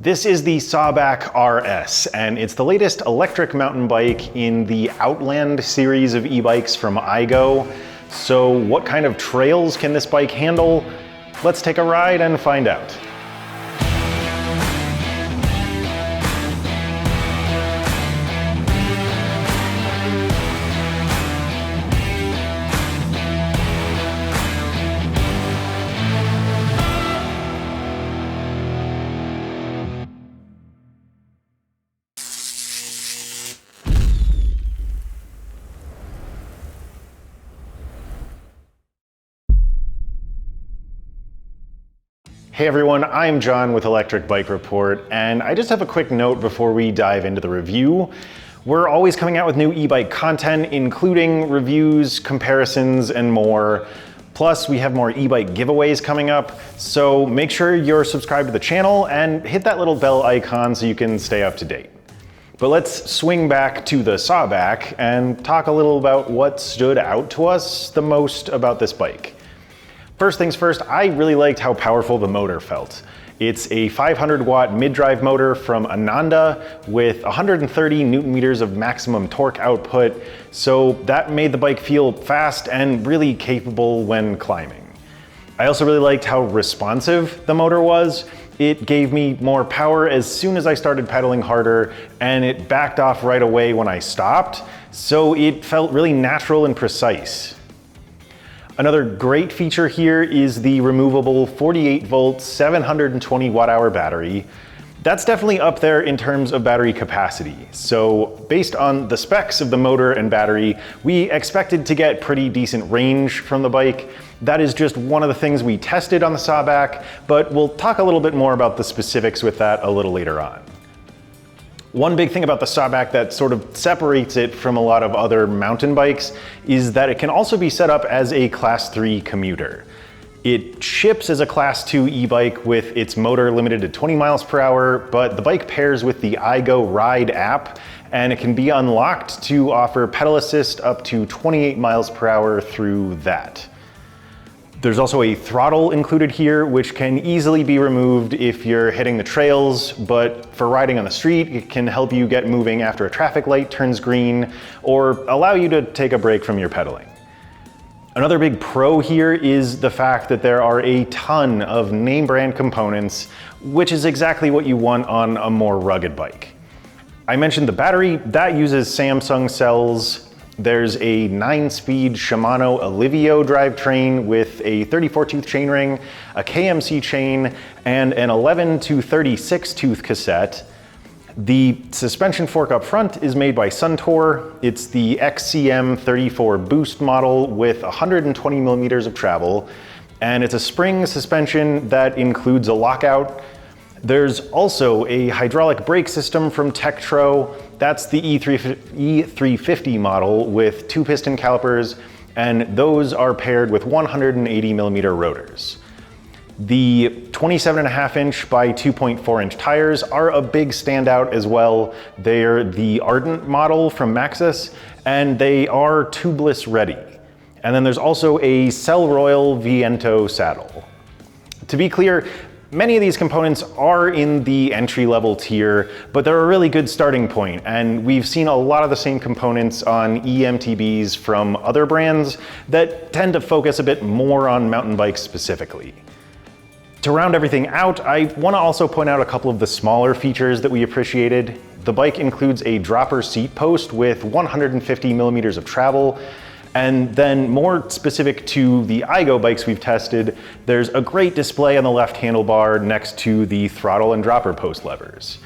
This is the Sawback RS, and it's the latest electric mountain bike in the Outland series of e-bikes from iGo. So what kind of trails can this bike handle? Let's take a ride and find out. Hey everyone, I'm John with Electric Bike Report, and I just have a quick note before we dive into the review. We're always coming out with new e-bike content, including reviews, comparisons, and more. Plus, we have more e-bike giveaways coming up, so make sure you're subscribed to the channel and hit that little bell icon so you can stay up to date. But let's swing back to the Sawback and talk a little about what stood out to us the most about this bike. First things first, I really liked how powerful the motor felt. It's a 500 watt mid-drive motor from Ananda with 130 Newton meters of maximum torque output, so that made the bike feel fast and really capable when climbing. I also really liked how responsive the motor was. It gave me more power as soon as I started pedaling harder, and it backed off right away when I stopped, so it felt really natural and precise. Another great feature here is the removable 48 volt, 720 watt hour battery. That's definitely up there in terms of battery capacity. So based on the specs of the motor and battery, we expected to get pretty decent range from the bike. That is just one of the things we tested on the Sawback, but we'll talk a little bit more about the specifics with that a little later on. One big thing about the Sawback that sort of separates it from a lot of other mountain bikes is that it can also be set up as a Class 3 commuter. It ships as a Class 2 e-bike with its motor limited to 20 miles per hour, but the bike pairs with the iGo Ride app, and it can be unlocked to offer pedal assist up to 28 miles per hour through that. There's also a throttle included here, which can easily be removed if you're hitting the trails, but for riding on the street, it can help you get moving after a traffic light turns green, or allow you to take a break from your pedaling. Another big pro here is the fact that there are a ton of name brand components, which is exactly what you want on a more rugged bike. I mentioned the battery, that uses Samsung cells. There's a 9-speed Shimano Alivio drivetrain with a 34-tooth chainring, a KMC chain, and an 11 to 36-tooth cassette. The suspension fork up front is made by Suntour. It's the XCM 34 Boost model with 120 millimeters of travel, and it's a spring suspension that includes a lockout. There's also a hydraulic brake system from Tektro. That's the E350 model with 2 piston calipers, and those are paired with 180 millimeter rotors. The 27.5 inch by 2.4 inch tires are a big standout as well. They're the Ardent model from Maxxis, and they are tubeless ready. And then there's also a Cell Royal Viento saddle. To be clear, many of these components are in the entry-level tier, but they're a really good starting point, and we've seen a lot of the same components on eMTBs from other brands that tend to focus a bit more on mountain bikes specifically. To round everything out, I want to also point out a couple of the smaller features that we appreciated. The bike includes a dropper seat post with 150 millimeters of travel. And then more specific to the iGo bikes we've tested, there's a great display on the left handlebar next to the throttle and dropper post levers.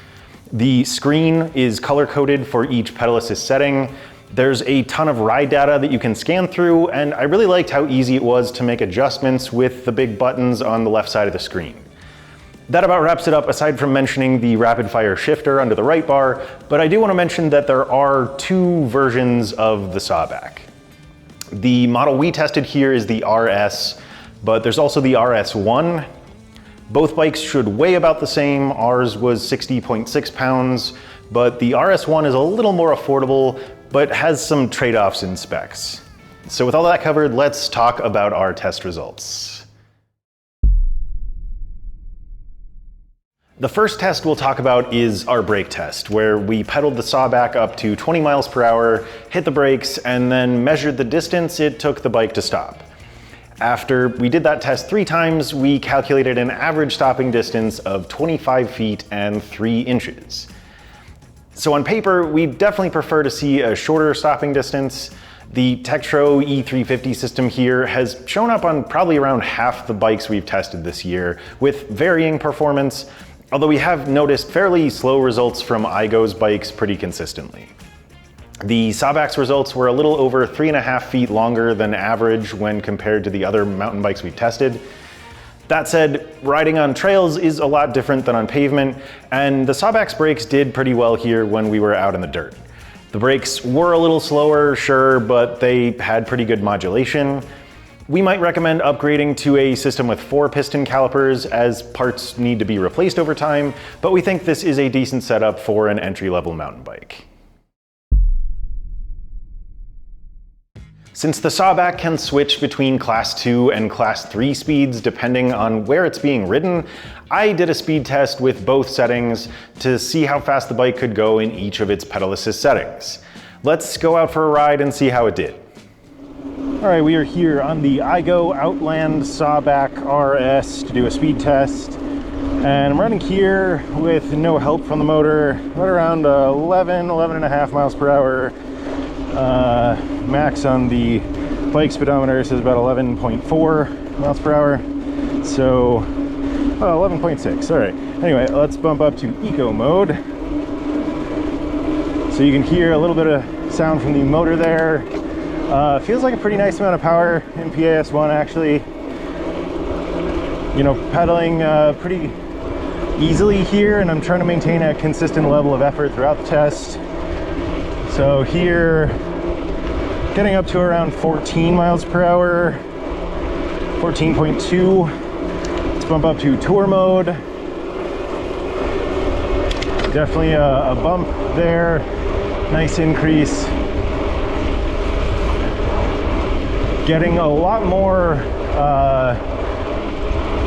The screen is color-coded for each pedal assist setting. There's a ton of ride data that you can scan through, and I really liked how easy it was to make adjustments with the big buttons on the left side of the screen. That about wraps it up, aside from mentioning the rapid fire shifter under the right bar, but I do want to mention that there are 2 versions of the Sawback. The model we tested here is the RS, but there's also the RS1. Both bikes should weigh about the same. Ours was 60.6 pounds, but the RS1 is a little more affordable, but has some trade-offs in specs. So with all that covered, let's talk about our test results. The first test we'll talk about is our brake test, where we pedaled the Sawback up to 20 miles per hour, hit the brakes, and then measured the distance it took the bike to stop. After we did that test 3 times, we calculated an average stopping distance of 25 feet and 3 inches. So on paper, we definitely prefer to see a shorter stopping distance. The Tektro E350 system here has shown up on probably around half the bikes we've tested this year, with varying performance, although we have noticed fairly slow results from iGo's bikes pretty consistently. The Sawback's results were a little over 3.5 feet longer than average when compared to the other mountain bikes we've tested. That said, riding on trails is a lot different than on pavement, and the Sawback's brakes did pretty well here when we were out in the dirt. The brakes were a little slower, sure, but they had pretty good modulation. We might recommend upgrading to a system with 4 piston calipers, as parts need to be replaced over time, but we think this is a decent setup for an entry-level mountain bike. Since the Sawback can switch between Class 2 and Class 3 speeds depending on where it's being ridden, I did a speed test with both settings to see how fast the bike could go in each of its pedal assist settings. Let's go out for a ride and see how it did. All right, we are here on the iGo Outland Sawback RS to do a speed test. And I'm running here with no help from the motor, right around 11.5 miles per hour. Max on the bike speedometer says about 11.4 miles per hour. So, 11.6, all right. Anyway, let's bump up to eco mode. So you can hear a little bit of sound from the motor there. Feels like a pretty nice amount of power in PAS1 actually. You know, pedaling pretty easily here, and I'm trying to maintain a consistent level of effort throughout the test. So here, getting up to around 14 miles per hour, 14.2. Let's bump up to tour mode. Definitely a bump there, nice increase. Getting a lot more,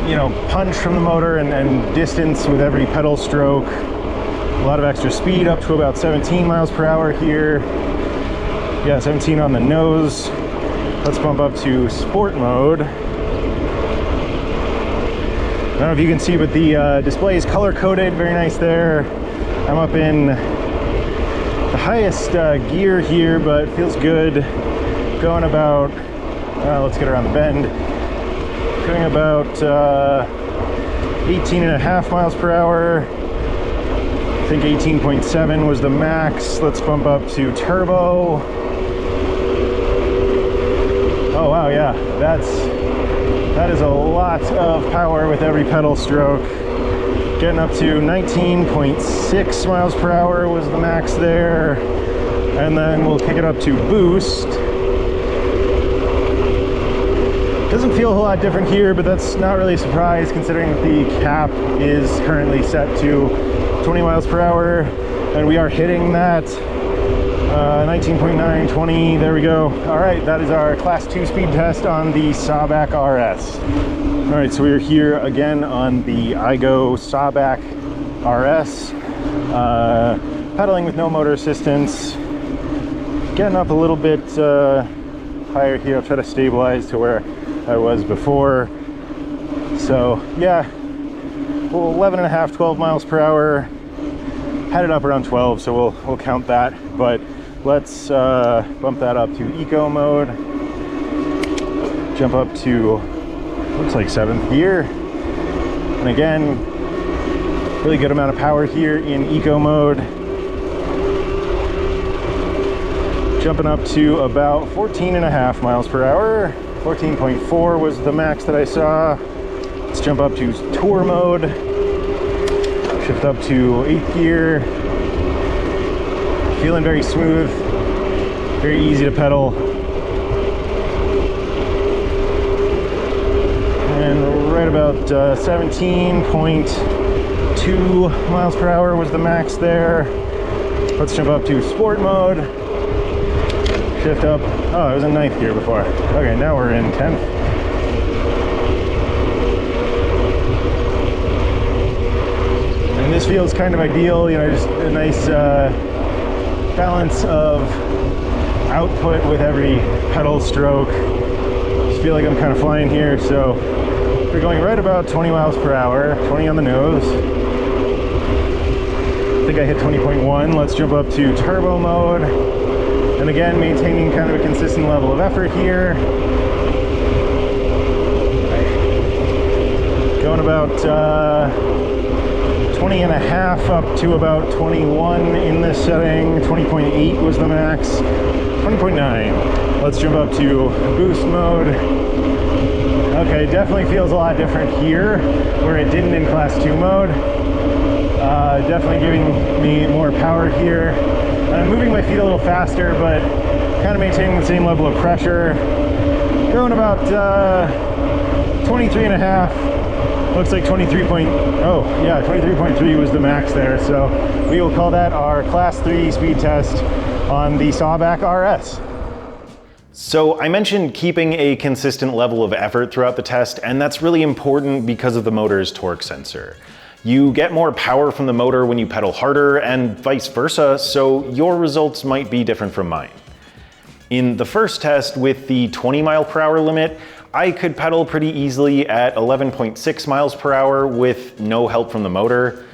you know, punch from the motor and distance with every pedal stroke. A lot of extra speed, up to about 17 miles per hour here. Yeah, 17 on the nose. Let's bump up to sport mode. I don't know if you can see, but the display is color coded, very nice there. I'm up in the highest gear here, but it feels good. Going about, let's get around the bend. Going about 18.5 miles per hour. I think 18.7 was the max. Let's bump up to turbo. Oh wow, yeah, that is a lot of power with every pedal stroke. Getting up to 19.6 miles per hour was the max there. And then we'll kick it up to boost. Doesn't feel a whole lot different here, but that's not really a surprise considering that the cap is currently set to 20 miles per hour, and we are hitting that 19.9, 20, there we go. All right, that is our Class 2 speed test on the Sawback RS. All right, so we're here again on the iGo Sawback RS, pedaling with no motor assistance, getting up a little bit higher here. I'll try to stabilize to where I was before. So yeah, well, 11.5, 12 miles per hour. Had it up around 12, so we'll count that. But let's bump that up to eco mode. Jump up to, looks like 7th gear. And again, really good amount of power here in eco mode. Jumping up to about 14.5 miles per hour. 14.4 was the max that I saw. Let's jump up to tour mode. Shift up to 8th gear. Feeling very smooth, very easy to pedal. And right about 17.2 miles per hour was the max there. Let's jump up to sport mode. Shift up. Oh, it was in 9th gear before. Okay, now we're in 10th. just feels kind of ideal, you know, just a nice balance of output with every pedal stroke. Just feel like I'm kind of flying here, so we're going right about 20 miles per hour, 20 on the nose. I think I hit 20.1. Let's jump up to turbo mode. And again, maintaining kind of a consistent level of effort here. Going about 20 and a half up to about 21 in this setting. 20.8 was the max. 20.9. Let's jump up to boost mode. Okay, definitely feels a lot different here, where it didn't in class 2 mode. Definitely giving me more power here. I'm moving my feet a little faster, but kind of maintaining the same level of pressure. Going about 23 and a half. Looks like 23.3 was the max there. So we will call that our class 3 speed test on the Sawback RS. So I mentioned keeping a consistent level of effort throughout the test, and that's really important because of the motor's torque sensor. You get more power from the motor when you pedal harder and vice versa, so your results might be different from mine. In the first test with the 20 mile per hour limit, I could pedal pretty easily at 11.6 miles per hour with no help from the motor.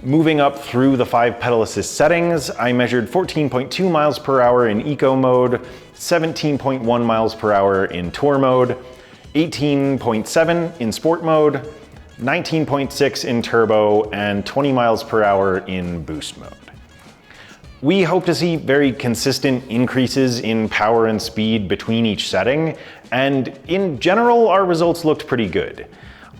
Moving up through the 5 pedal assist settings, I measured 14.2 miles per hour in eco mode, 17.1 miles per hour in tour mode, 18.7 in sport mode, 19.6 in turbo, and 20 miles per hour in boost mode. We hope to see very consistent increases in power and speed between each setting, and in general, our results looked pretty good.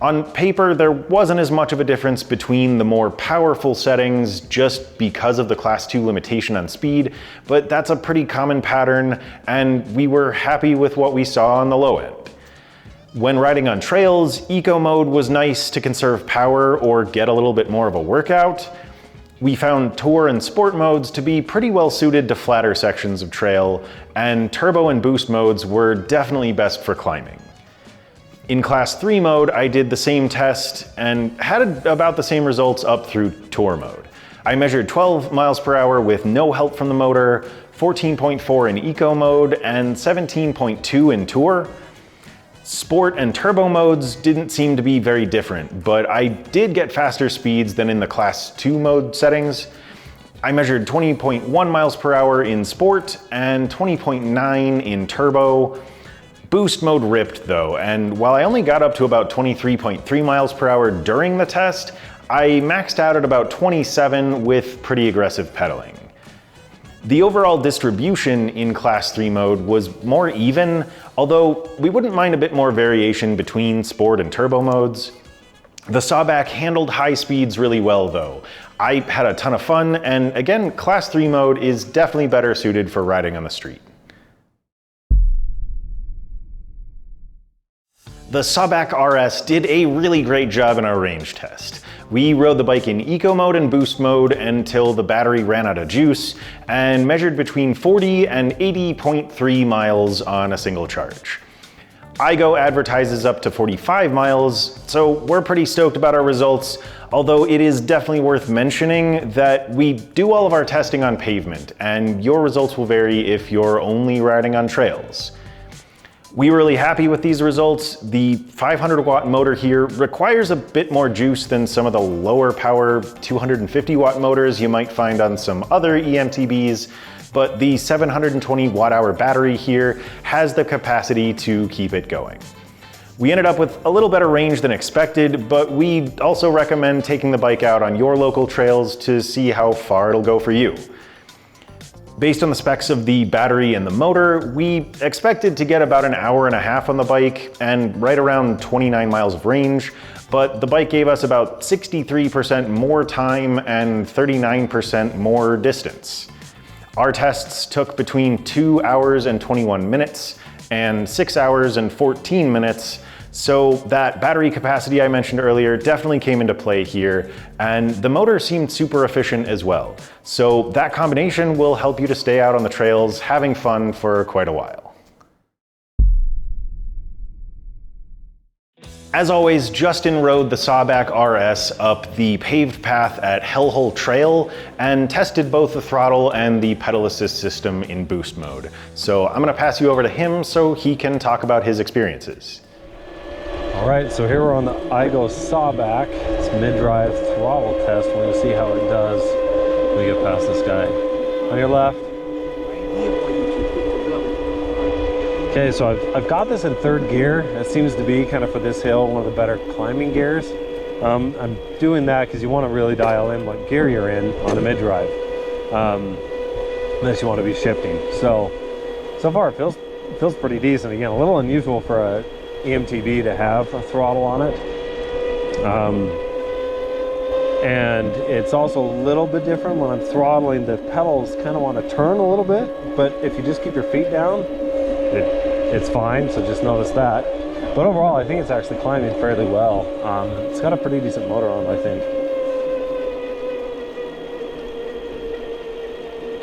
On paper, there wasn't as much of a difference between the more powerful settings just because of the class 2 limitation on speed, but that's a pretty common pattern, and we were happy with what we saw on the low end. When riding on trails, eco mode was nice to conserve power or get a little bit more of a workout. We found tour and sport modes to be pretty well suited to flatter sections of trail, and turbo and boost modes were definitely best for climbing. In class 3 mode, I did the same test and had about the same results up through tour mode. I measured 12 miles per hour with no help from the motor, 14.4 in eco mode, and 17.2 in tour. Sport and turbo modes didn't seem to be very different, but I did get faster speeds than in the class 2 mode settings. I measured 20.1 miles per hour in sport and 20.9 in turbo. Boost mode ripped though, and while I only got up to about 23.3 miles per hour during the test, I maxed out at about 27 with pretty aggressive pedaling. The overall distribution in class 3 mode was more even, although we wouldn't mind a bit more variation between sport and turbo modes. The Sawback handled high speeds really well though. I had a ton of fun, and again, class 3 mode is definitely better suited for riding on the street. The Sawback RS did a really great job in our range test. We rode the bike in eco mode and boost mode until the battery ran out of juice and measured between 40 and 80.3 miles on a single charge. iGo advertises up to 45 miles, so we're pretty stoked about our results, although it is definitely worth mentioning that we do all of our testing on pavement, and your results will vary if you're only riding on trails. We were really happy with these results. The 500 watt motor here requires a bit more juice than some of the lower power 250 watt motors you might find on some other eMTBs, but the 720 watt hour battery here has the capacity to keep it going. We ended up with a little better range than expected, but we also recommend taking the bike out on your local trails to see how far it'll go for you. Based on the specs of the battery and the motor, we expected to get about an hour and a half on the bike and right around 29 miles of range, but the bike gave us about 63% more time and 39% more distance. Our tests took between 2 hours and 21 minutes and 6 hours and 14 minutes, so that battery capacity I mentioned earlier definitely came into play here, and the motor seemed super efficient as well. So that combination will help you to stay out on the trails having fun for quite a while. As always, Justin rode the Sawback RS up the paved path at Hellhole Trail and tested both the throttle and the pedal assist system in boost mode. So I'm gonna pass you over to him so he can talk about his experiences. All right, so here we're on the iGo Sawback. It's mid-drive throttle test. We're gonna see how it does when we get past this guy. On your left. Okay, so I've got this in third gear. It seems to be kind of for this hill, one of the better climbing gears. I'm doing that because you want to really dial in what gear you're in on the mid-drive. Unless you want to be shifting. So far it feels pretty decent. Again, a little unusual for a eMTB to have a throttle on it. And it's also a little bit different when I'm throttling. The pedals kind of want to turn a little bit, but if you just keep your feet down, it's fine, so just notice that. But overall, I think it's actually climbing fairly well. It's got a pretty decent motor on, I think.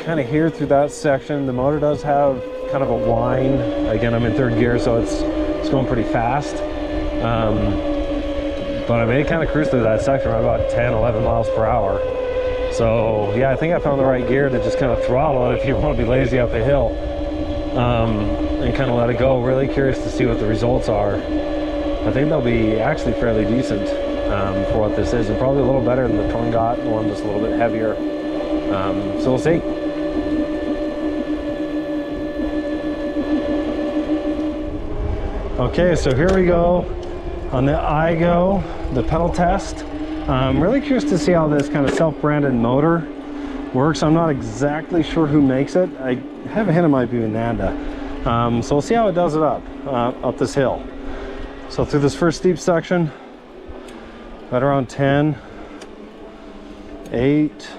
Kind of here through that section, the motor does have kind of a whine. Again, I'm in third gear, so it's going pretty fast. But I mean, it kind of cruised through that section right about 10, 11 miles per hour. So yeah, I think I found the right gear to just kind of throttle it if you want to be lazy up a hill. And kind of let it go. Really curious to see what the results are. I think they'll be actually fairly decent for what this is, and probably a little better than the Torngat, the one just a little bit heavier. So we'll see. Okay, so here we go on the iGo, the pedal test. I'm really curious to see how this kind of self-branded motor works. I'm not exactly sure who makes it. I have a hint it might be Nanda. So we'll see how it does it up this hill. So through this first steep section, right around 10, 8,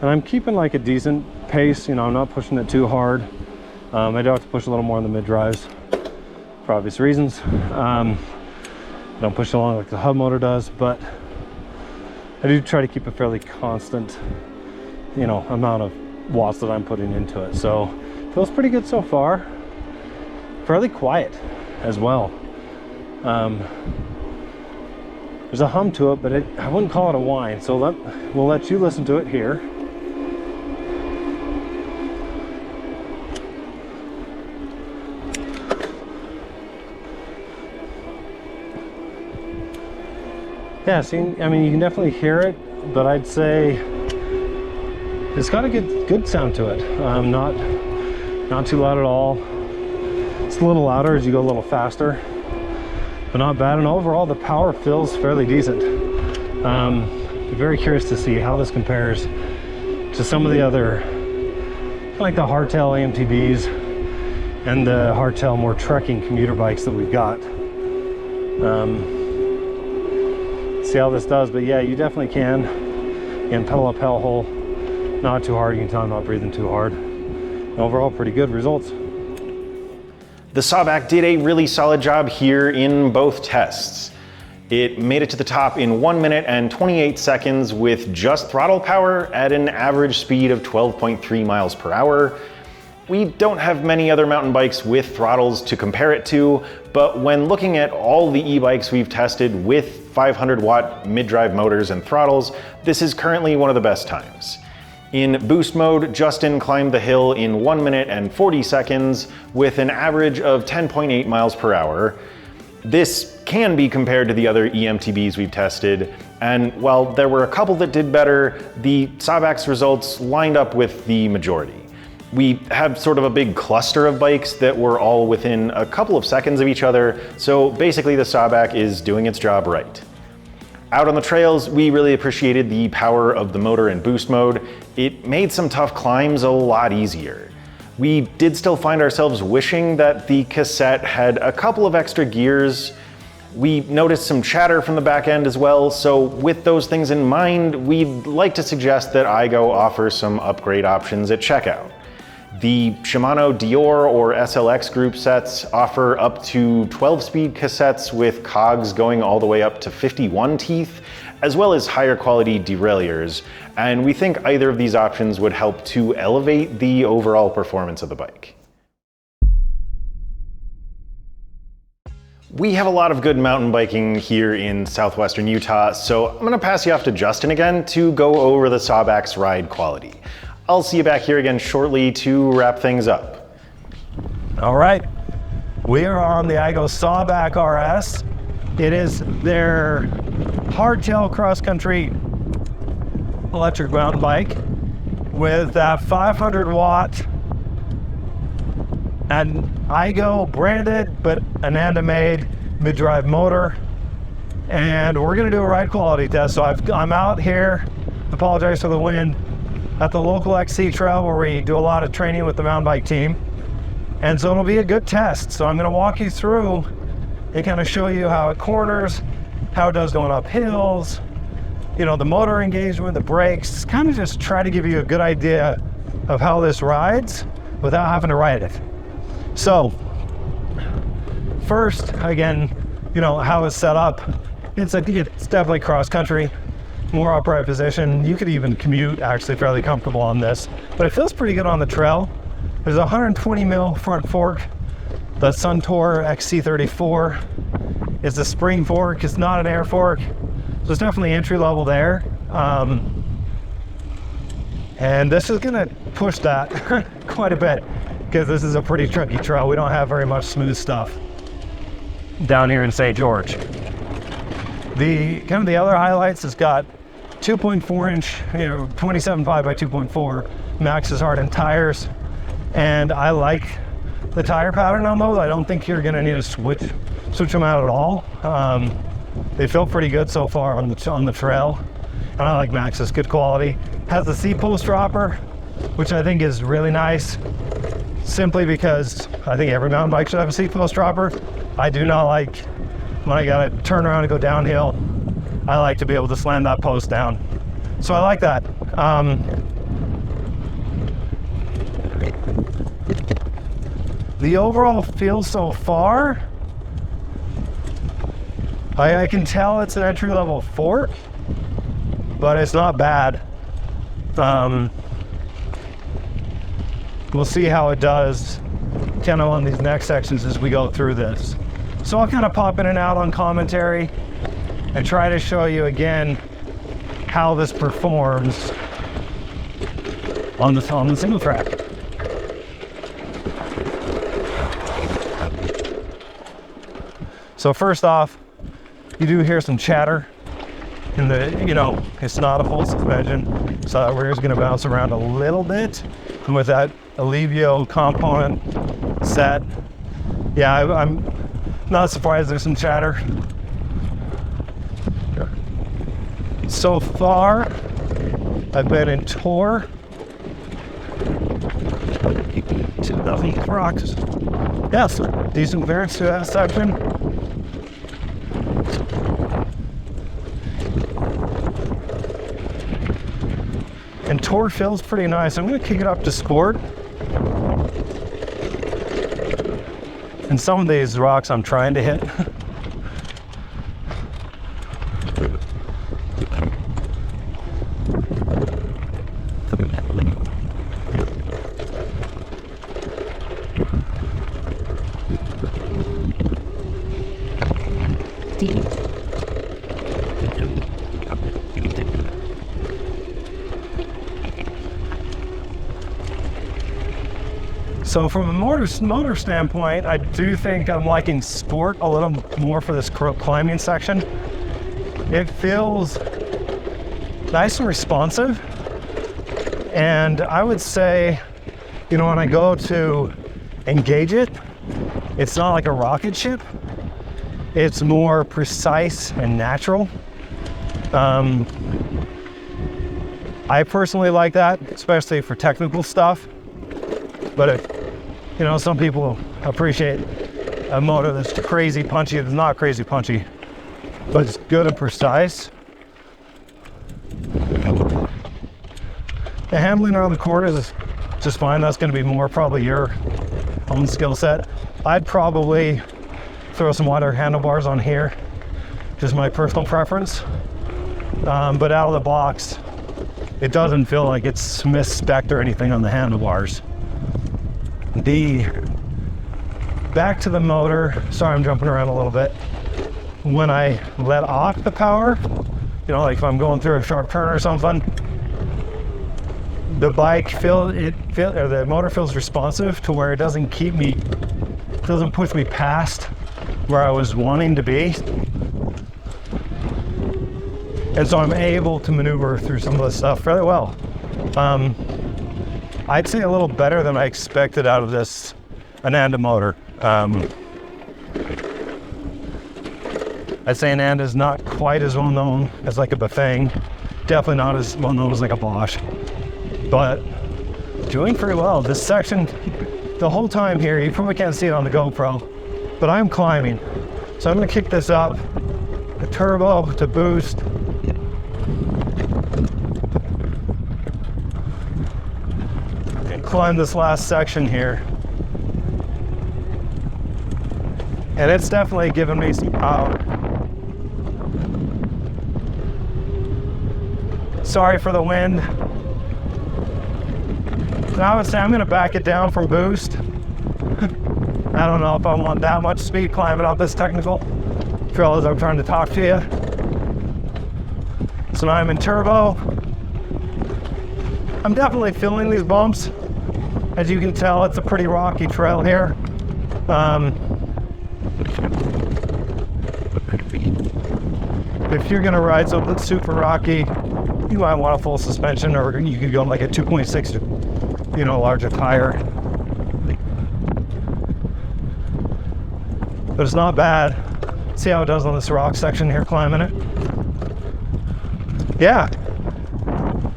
and I'm keeping like a decent pace. You know, I'm not pushing it too hard. I do have to push a little more on the mid drives for obvious reasons. Don't push along like the hub motor does, but I do try to keep a fairly constant, you know, amount of watts that I'm putting into it. So feels pretty good so far. Fairly quiet as well. There's a hum to it, but I wouldn't call it a whine. So we'll let you listen to it here. Yeah, see, I mean, you can definitely hear it, but I'd say it's got a good sound to it. Not too loud at all. It's a little louder as you go a little faster, but not bad. And overall, the power feels fairly decent. I'm very curious to see how this compares to some of the other, like the Hardtail eMTBs and the Hardtail more trekking commuter bikes that we've got. See how this does, but yeah, you definitely can. Again, pedal up hellhole, not too hard. You can tell I'm not breathing too hard. And overall, pretty good results. The Sawback did a really solid job here in both tests. It made it to the top in 1 minute and 28 seconds with just throttle power at an average speed of 12.3 miles per hour. We don't have many other mountain bikes with throttles to compare it to, but when looking at all the e-bikes we've tested with 500 watt mid-drive motors and throttles, this is currently one of the best times. In boost mode, Justin climbed the hill in 1 minute and 40 seconds with an average of 10.8 miles per hour. This can be compared to the other eMTBs we've tested, and while there were a couple that did better, the Sawback's results lined up with the majority. We have sort of a big cluster of bikes that were all within a couple of seconds of each other, so basically the Sawback is doing its job right. Out on the trails, we really appreciated the power of the motor in boost mode. It made some tough climbs a lot easier. We did still find ourselves wishing that the cassette had a couple of extra gears. We noticed some chatter from the back end as well, so with those things in mind, we'd like to suggest that iGo offers some upgrade options at checkout. The Shimano Dior or SLX group sets offer up to 12-speed cassettes with cogs going all the way up to 51 teeth, as well as higher quality derailleurs, and we think either of these options would help to elevate the overall performance of the bike. We have a lot of good mountain biking here in southwestern Utah, so I'm gonna pass you off to Justin again to go over the Sawback's ride quality. I'll see you back here again shortly to wrap things up. All right, we are on the iGo Sawback RS. It is their hardtail cross-country electric mountain bike with that 500 watt and iGo branded, but Ananda made mid-drive motor. And we're gonna do a ride quality test. So I'm out here, apologize for the wind, at the local XC trail where we do a lot of training with the mountain bike team. And so it'll be a good test. So I'm gonna walk you through and kind of show you how it corners, how it does going up hills, you know, the motor engagement, the brakes, kind of just try to give you a good idea of how this rides without having to ride it. So first, again, you know, how it's set up. It's definitely cross country, more upright position. You could even commute actually fairly comfortable on this, but it feels pretty good on the trail. There's a 120 mil front fork. The Suntour XC34 is a spring fork. It's not an air fork. So it's definitely entry level there. And this is gonna push that quite a bit because this is a pretty tricky trail. We don't have very much smooth stuff down here in St. George. The kind of the other highlights has got 2.4 inch, 27.5 by 2.4 Maxxis hardened tires. And I like the tire pattern on those. I don't think you're gonna need to switch them out at all. They feel pretty good so far on the trail. And I like Maxxis, good quality. Has the seat post dropper, which I think is really nice, simply because I think every mountain bike should have a seat post dropper. I do not like when I gotta turn around and go downhill. I like to be able to slam that post down. So I like that. The overall feel so far, I can tell it's an entry-level fork, but it's not bad. We'll see how it does kind of on these next sections as we go through this. So I'll kind of pop in and out on commentary and try to show you again how this performs on the single track. So first off, you do hear some chatter in the, it's not a full suspension, so that rear is going to bounce around a little bit. And with that Allevio component set, yeah, I'm not surprised there's some chatter. So far, I've been in Tour. Nothing rocks. Yes, decent clearance to that section. And Tour feels pretty nice. I'm going to kick it up to Sport. And some of these rocks I'm trying to hit. So from a motor standpoint, I do think I'm liking Sport a little more for this climbing section. It feels nice and responsive. And I would say, when I go to engage it, it's not like a rocket ship. It's more precise and natural. I personally like that, especially for technical stuff. But if, some people appreciate a motor that's crazy punchy. It's not crazy punchy, but it's good and precise. The handling around the corners is just fine. That's going to be more probably your own skill set. I'd probably throw some wider handlebars on here, just my personal preference. But out of the box, it doesn't feel like it's misspec'd or anything on the handlebars. back to the motor. Sorry, I'm jumping around a little bit. When I let off the power, you know, like if I'm going through a sharp turn or something, the the motor feels responsive to where it doesn't push me past where I was wanting to be. And so I'm able to maneuver through some of this stuff fairly well. I'd say a little better than I expected out of this Ananda motor. I'd say Ananda is not quite as well known as like a Bafang. Definitely not as well known as like a Bosch. But doing pretty well. This section, the whole time here, you probably can't see it on the GoPro, but I'm climbing. So I'm gonna kick this up, the turbo to boost. And climb this last section here. And it's definitely giving me some power. Sorry for the wind. Now I would say I'm gonna back it down from boost. I don't know if I want that much speed climbing up this technical trail as I'm trying to talk to you. So now I'm in turbo. I'm definitely feeling these bumps. As you can tell, it's a pretty rocky trail here. If you're gonna ride something super rocky, you might want a full suspension, or you could go like a 2.6, you know, larger tire. But it's not bad. See how it does on this rock section here, climbing it. Yeah.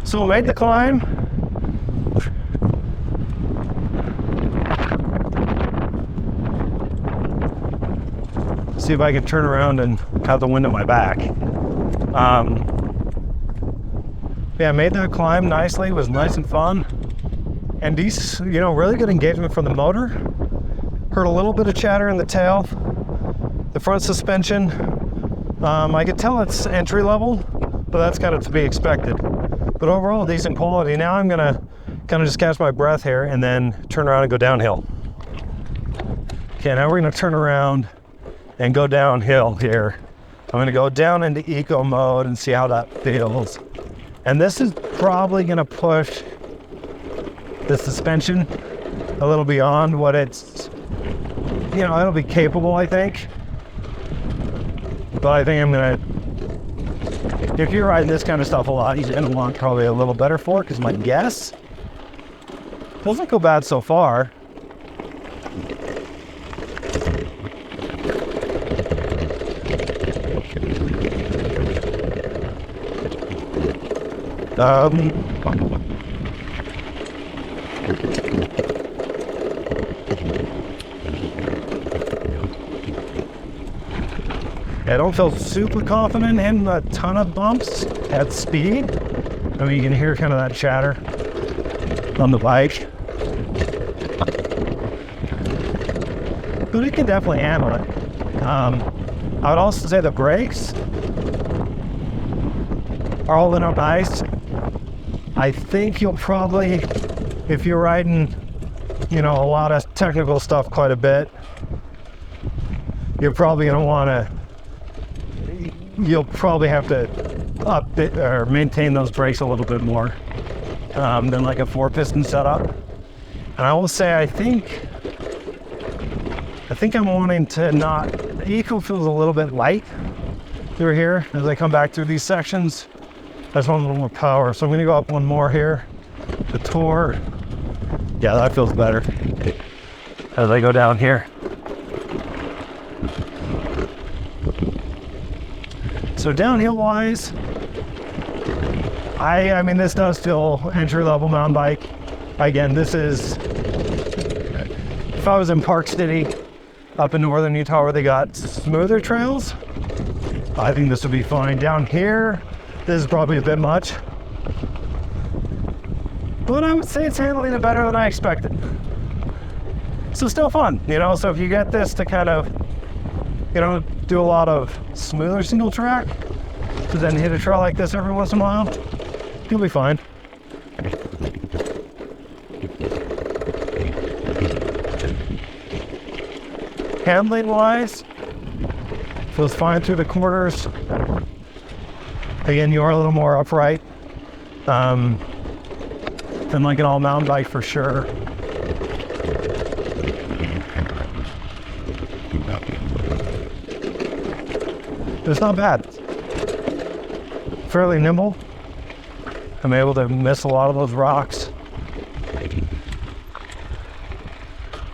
So made the climb. See if I can turn around and have the wind at my back. Yeah, I made that climb nicely. It was nice and fun. And these, you know, really good engagement from the motor. Heard a little bit of chatter in the tail. The front suspension, I could tell it's entry level, but that's kind of to be expected. But overall, decent quality. Now I'm gonna kind of just catch my breath here and then turn around and go downhill. Okay, now we're gonna turn around and go downhill here. I'm gonna go down into eco mode and see how that feels. And this is probably gonna push the suspension a little beyond what it's, you know, it'll be capable, I think. But I think I'm gonna, if you're riding this kind of stuff a lot, you're gonna want probably a little better fork, is my guess. Doesn't go bad so far. I don't feel super confident in a ton of bumps at speed. I mean, you can hear kind of that chatter on the bike. But it can definitely handle it. I would also say the brakes are holding up nice. I think you'll probably, if you're riding, you know, a lot of technical stuff quite a bit, you're probably going to want to, you'll probably have to up it or maintain those brakes a little bit more than like a 4-piston setup. And I will say, I think I'm wanting to not, the eco feels a little bit light through here as I come back through these sections. I just want a little more power, so I'm gonna go up one more here. The Tour, yeah, that feels better as I go down here. So downhill wise, I mean, this does feel entry-level mountain bike. Again, this is, if I was in Park City up in northern Utah where they got smoother trails, I think this would be fine. Down here, this is probably a bit much, but I would say it's handling it better than I expected. So still fun, you know, so if you get this to kind of, you know, do a lot of smoother single track, but then hit a trail like this every once in a while, you'll be fine. Handling wise, feels fine through the corners. Again, you are a little more upright than like an all mountain bike for sure. It's not bad. Fairly nimble. I'm able to miss a lot of those rocks.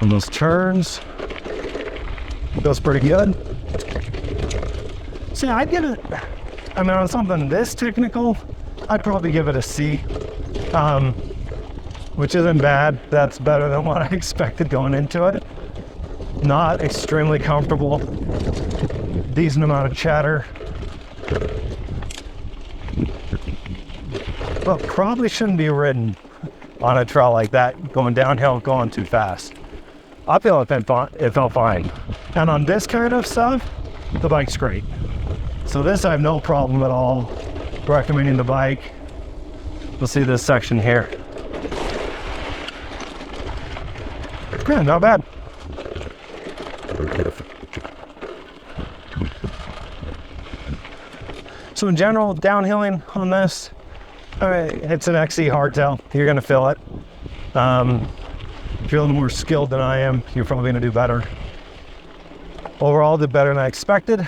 On those turns, feels pretty good. So I'd give it, I mean, on something this technical, I'd probably give it a C, which isn't bad. That's better than what I expected going into it. Not extremely comfortable. Decent amount of chatter. But probably shouldn't be ridden on a trail like that, going downhill, going too fast. Uphill, it felt fine. And on this kind of stuff, the bike's great. So this I have no problem at all recommending the bike. We'll see this section here. Yeah, not bad. So in general, downhilling on this, it's an XC hardtail. You're gonna feel it. If you're a little more skilled than I am, you're probably gonna do better. Overall, did better than I expected,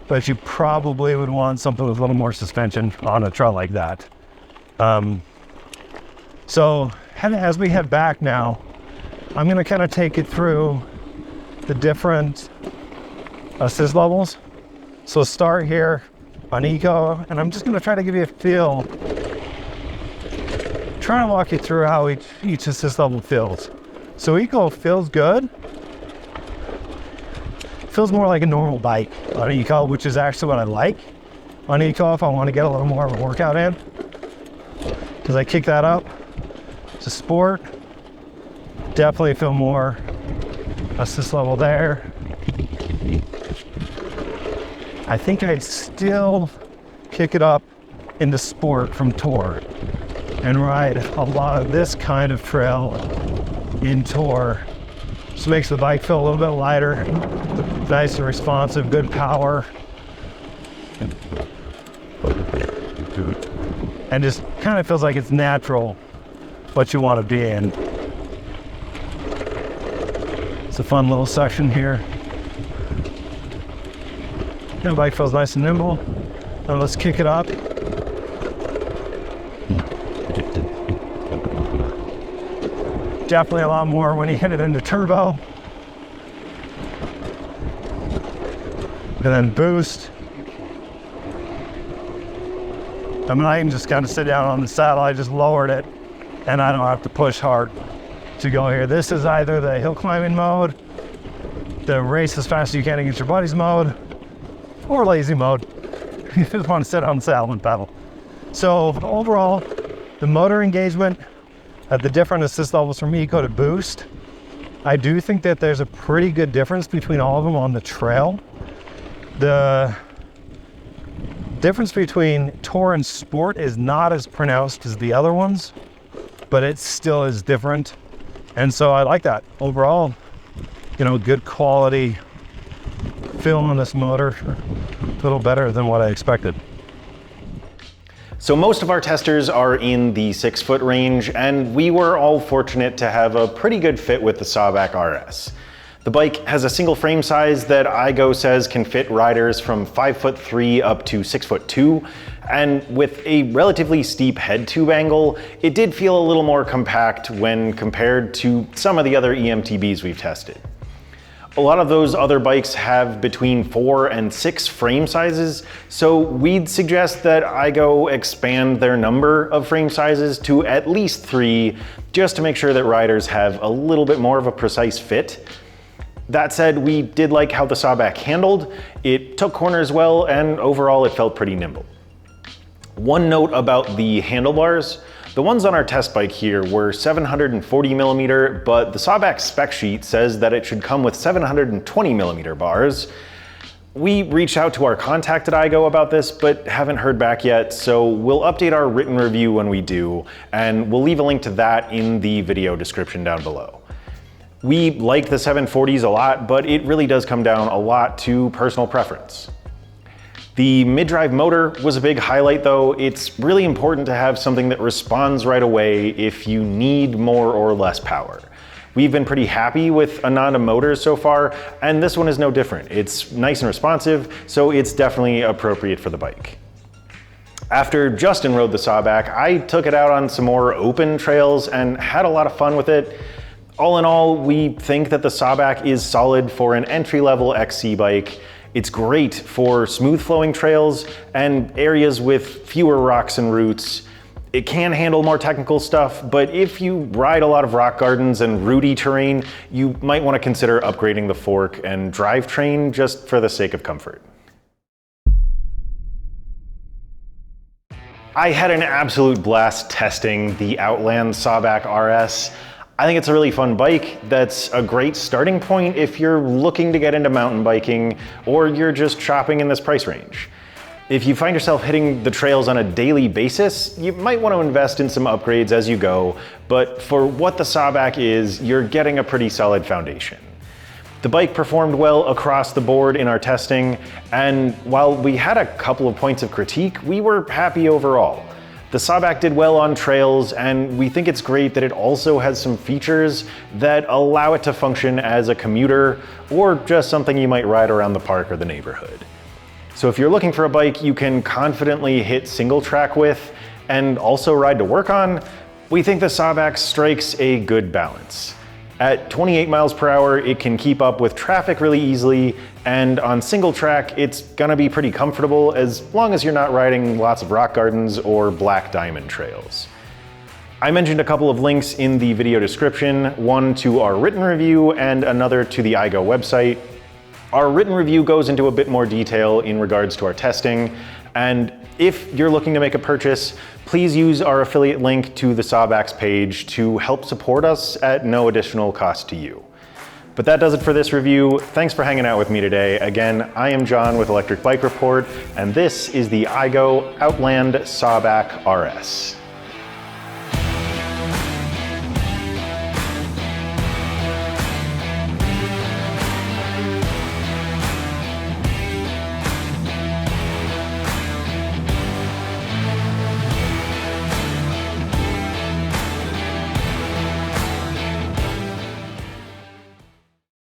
but you probably would want something with a little more suspension on a trail like that. So as we head back now, I'm gonna kind of take it through the different assist levels. So start here on eco, and I'm just gonna try to give you a feel, trying to walk you through how each assist level feels. So eco feels good. Feels more like a normal bike on eco, which is actually what I like on eco if I want to get a little more of a workout in. Because I kick that up to sport. Definitely feel more assist level there. I think I'd still kick it up into sport from tour and ride a lot of this kind of trail in tour. Just makes the bike feel a little bit lighter, nice and responsive, good power. And just kind of feels like it's natural what you want to be in. It's a fun little section here. The bike feels nice and nimble. Now let's kick it up. Definitely a lot more when you hit it into turbo. And then boost. I mean, I can just kind of sit down on the saddle. I just lowered it and I don't have to push hard to go here. This is either the hill climbing mode, the race as fast as you can against your buddies mode, or lazy mode. You just want to sit on the saddle and pedal. So overall, the motor engagement at the different assist levels from eco to boost, I do think that there's a pretty good difference between all of them on the trail. The difference between tour and sport is not as pronounced as the other ones, but it still is different. And so I like that. Overall, you know, good quality feel on this motor, a little better than what I expected. So most of our testers are in the 6-foot range, and we were all fortunate to have a pretty good fit with the Sawback RS. The bike has a single frame size that iGo says can fit riders from 5'3" up to 6'2", and with a relatively steep head tube angle, it did feel a little more compact when compared to some of the other eMTBs we've tested. A lot of those other bikes have between 4 and 6 frame sizes, so we'd suggest that iGo expand their number of frame sizes to at least 3, just to make sure that riders have a little bit more of a precise fit. That said, we did like how the Sawback handled. It took corners well, and overall it felt pretty nimble. One note about the handlebars. The ones on our test bike here were 740mm, but the Sawback spec sheet says that it should come with 720mm bars. We reached out to our contact at iGo about this, but haven't heard back yet, so we'll update our written review when we do, and we'll leave a link to that in the video description down below. We like the 740s a lot, but it really does come down a lot to personal preference. The mid-drive motor was a big highlight though. It's really important to have something that responds right away if you need more or less power. We've been pretty happy with Ananda motors so far, and this one is no different. It's nice and responsive, so it's definitely appropriate for the bike. After Justin rode the Sawback, I took it out on some more open trails and had a lot of fun with it. All in all, we think that the Sawback is solid for an entry-level XC bike. It's great for smooth flowing trails and areas with fewer rocks and roots. It can handle more technical stuff, but if you ride a lot of rock gardens and rooty terrain, you might want to consider upgrading the fork and drivetrain just for the sake of comfort. I had an absolute blast testing the Outland Sawback RS. I think it's a really fun bike that's a great starting point if you're looking to get into mountain biking or you're just shopping in this price range. If you find yourself hitting the trails on a daily basis, you might want to invest in some upgrades as you go, but for what the Sawback is, you're getting a pretty solid foundation. The bike performed well across the board in our testing, and while we had a couple of points of critique, we were happy overall. The Sawback did well on trails, and we think it's great that it also has some features that allow it to function as a commuter or just something you might ride around the park or the neighborhood. So if you're looking for a bike you can confidently hit single track with and also ride to work on, we think the Sawback strikes a good balance. At 28 miles per hour, it can keep up with traffic really easily, and on single track, it's gonna be pretty comfortable as long as you're not riding lots of rock gardens or black diamond trails. I mentioned a couple of links in the video description, one to our written review and another to the iGo website. Our written review goes into a bit more detail in regards to our testing, and if you're looking to make a purchase, please use our affiliate link to the Sawback's page to help support us at no additional cost to you. But that does it for this review. Thanks for hanging out with me today. Again, I am John with Electric Bike Report, and this is the iGo Outland Sawback RS.